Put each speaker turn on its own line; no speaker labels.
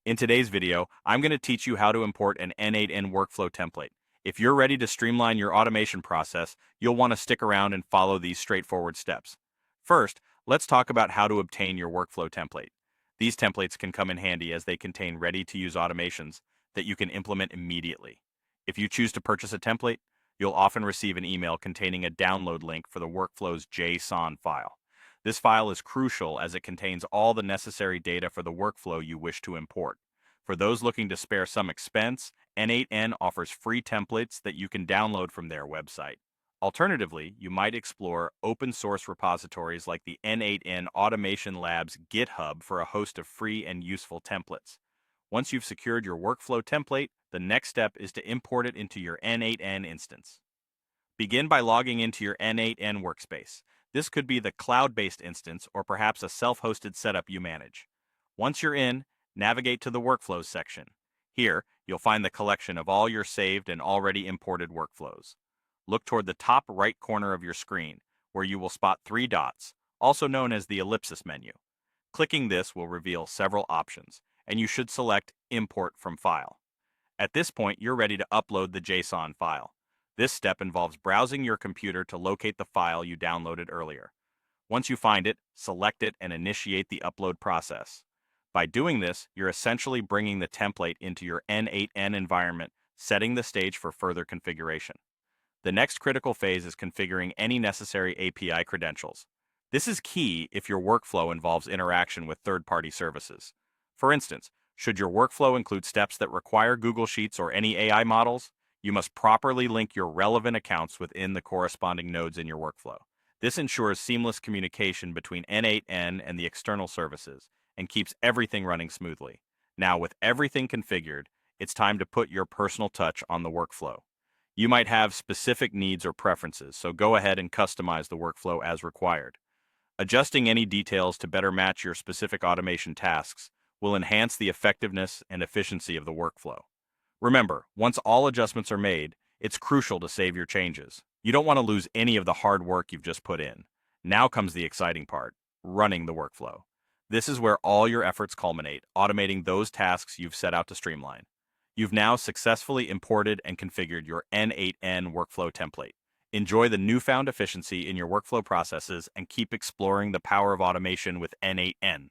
In today's video, I'm going to teach you how to import an n8n workflow template. If you're ready to streamline your automation process, you'll want to stick around and follow these straightforward steps. First, let's talk about how to obtain your workflow template. These templates can come in handy as they contain ready-to-use automations that you can implement immediately. If you choose to purchase a template, you'll often receive an email containing a download link for the workflow's JSON file. This file is crucial as it contains all the necessary data for the workflow you wish to import. For those looking to spare some expense, n8n offers free templates that you can download from their website. Alternatively, you might explore open source repositories like the n8n Automation Labs GitHub for a host of free and useful templates. Once you've secured your workflow template, the next step is to import it into your n8n instance. Begin by logging into your n8n workspace. This could be the cloud-based instance or perhaps a self-hosted setup you manage. Once you're in, navigate to the Workflows section. Here, you'll find the collection of all your saved and already imported workflows. Look toward the top right corner of your screen, where you will spot three dots, also known as the ellipsis menu. Clicking this will reveal several options, and you should select Import from File. At this point, you're ready to upload the JSON file. This step involves browsing your computer to locate the file you downloaded earlier. Once you find it, select it and initiate the upload process. By doing this, you're essentially bringing the template into your n8n environment, setting the stage for further configuration. The next critical phase is configuring any necessary API credentials. This is key if your workflow involves interaction with third-party services. For instance, should your workflow include steps that require Google Sheets or any AI models, you must properly link your relevant accounts within the corresponding nodes in your workflow. This ensures seamless communication between n8n and the external services and keeps everything running smoothly. Now, with everything configured, it's time to put your personal touch on the workflow. You might have specific needs or preferences, so go ahead and customize the workflow as required. Adjusting any details to better match your specific automation tasks will enhance the effectiveness and efficiency of the workflow. Remember, once all adjustments are made, it's crucial to save your changes. You don't want to lose any of the hard work you've just put in. Now comes the exciting part, running the workflow. This is where all your efforts culminate, automating those tasks you've set out to streamline. You've now successfully imported and configured your n8n workflow template. Enjoy the newfound efficiency in your workflow processes and keep exploring the power of automation with n8n.